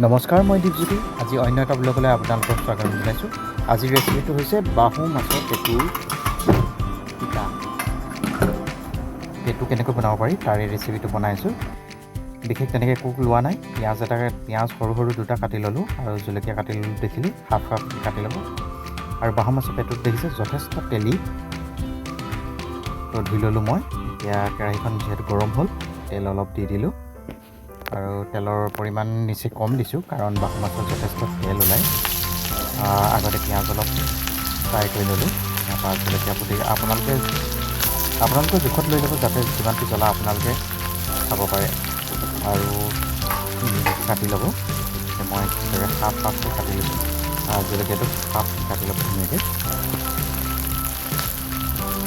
নমস্কাৰ, মই দীপজ্যোতি। আজি অন্য এটা ব্লগলৈ আপোনালোকক স্বাগতম জনাইছোঁ। আজিৰ ৰেচিপিটো হৈছে বাহু মাছৰ পেটুৰ পিতা। পেটু কেনেকৈ বনাব পাৰি তাৰে ৰেচিপিটো বনাইছোঁ। বিশেষ তেনেকৈ কুক লোৱা নাই। পিঁয়াজ সৰু সৰু দুটা কাটি ল'লোঁ আৰু জলকীয়া কাটি ল'লোঁ, দেখিলোঁ হাফ কাটি ল'ব। আৰু বাহু মাছৰ পেটুত দেখিছে যথেষ্ট তেলি। তো ধুই ল'লোঁ মই। এতিয়া কেৰাহীখন যিহেতু গৰম হ'ল, তেল অলপ দি দিলোঁ। আৰু তেলৰ পৰিমাণ নিচেই কম দিছোঁ, কাৰণ বাহু মাছত যথেষ্ট তেল ওলায়। আগতে পিঁয়াজ অলপ ফ্ৰাই কৰি ল'লোঁ। তাৰপৰা জলকীয়া পুলি আপোনালোকে জোখত লৈ ল'ব, যাতে যিমানটো জ্বলা আপোনালোকে খাব পাৰে। আৰু কাটি ল'ব। মই হাফকৈ কাটি লৈছোঁ। জলকীয়াটো হাফকৈ কাটি ল'ব ধুনীয়াকৈ।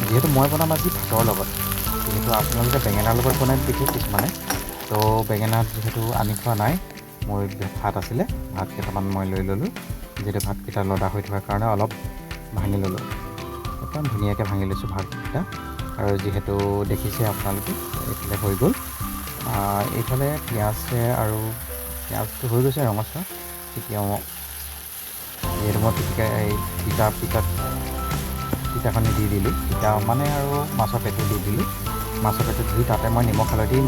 যিহেতু মই বনাম আজি ভাতৰ লগত, যিহেতু আপোনালোকে বেঙেনাৰ লগত বনাই দেখে কিছুমানে। তো বেঙেনা যিহেতু আনি থোৱা নাই, মোৰ ভাত আছিলে, ভাত কেইটামান মই লৈ ল'লোঁ। যিহেতু ভাতকেইটা লদা হৈ থকাৰ কাৰণে অলপ ভাঙি ল'লোঁ। একদম ধুনীয়াকৈ ভাঙি লৈছোঁ ভাতকেইটা। আৰু যিহেতু দেখিছে আপোনালোকে, এইফালে হৈ গ'ল। এইফালে পিঁয়াজটো হৈ গৈছে ৰঙচুৱা। তেতিয়া যিহেতু মই পিতাখনি দি দিলোঁ। পিতা মানে আৰু মাছৰ পেটু দি দিলোঁ। মাছৰ পেটু ধুই তাতে মই নিমখ হালধি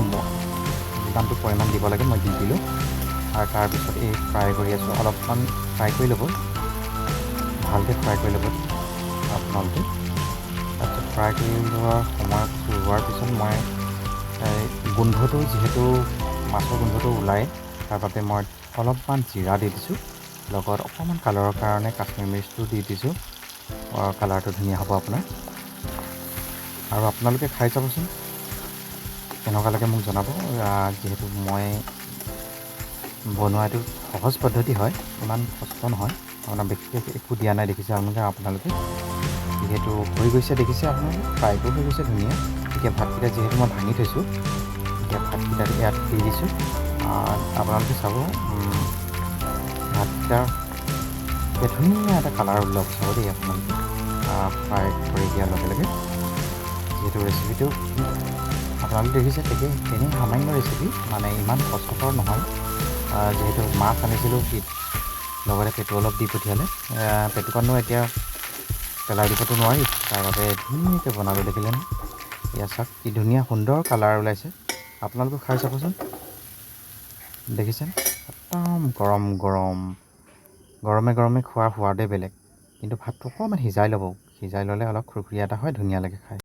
যিমানটো পৰিমাণ দিব লাগে মই দি দিলোঁ। আৰু তাৰপিছত এই ফ্ৰাই কৰি আছোঁ। অলপমান ফ্ৰাই কৰি ল'ব, ভালকৈ ফ্ৰাই কৰি ল'ব আপোনালোকে। তাৰপিছত ফ্ৰাই কৰি লোৱাৰ পিছত মই গোন্ধটো, যিহেতু মাছৰ গোন্ধটো ওলায়, তাৰ বাবে মই অলপমান জিৰা দি দিছোঁ। লগত অকণমান কালাৰৰ কাৰণে কাশ্মীৰ মিৰ্চটো দি দিছোঁ। কালাৰটো ধুনীয়া হ'ব আপোনাৰ। আৰু আপোনালোকে খাই চাবচোন, কেনেকুৱা লাগে মোক জনাব। যিহেতু মই বনোৱাটো সহজ পদ্ধতি হয়, ইমান কষ্ট নহয়। আপোনাৰ বিশেষ একো দিয়া নাই, দেখিছে আপোনালোকে। যিহেতু হৈ গৈছে, দেখিছে আপোনালোকে, ফ্ৰাইটো হৈ গৈছে ধুনীয়া। এতিয়া ভাতকেইটা যিহেতু মই ভাঙি থৈছোঁ, এতিয়া ভাতকেইটা ইয়াত দি দিছোঁ। আপোনালোকে চাব, ভাতকেইটা ধুনীয়া এটা কালাৰ ওলাব, চাব দেই আপোনালোকে ফ্ৰাই কৰি দিয়াৰ লগে লগে। যিহেতু ৰেচিপিটো আপোনালোকে দেখিছে, তেনেই সামান্য ৰেচিপি, মানে ইমান কষ্টকৰ নহয়। যিহেতু মাছ আনিছিলোঁ, লগতে পেটু অলপ দি পঠিয়ালে। পেটুকণনো এতিয়া পেলাই দিবতো নোৱাৰি, তাৰ বাবে ধুনীয়াকৈ বনালোঁ, দেখিলেনে? এয়া চাওক, কি ধুনীয়া সুন্দৰ কালাৰ ওলাইছে। আপোনালোকে খাই চাবচোন, দেখিছেনে? একদম গৰমে গৰমে খোৱাৰ সোৱাদেই বেলেগ। কিন্তু ভাতটো অকণমান সিজাই ল'ব, সিজাই ল'লে অলপ খুৰখুৰীয়া এটা হয়, ধুনীয়া লাগে খাই।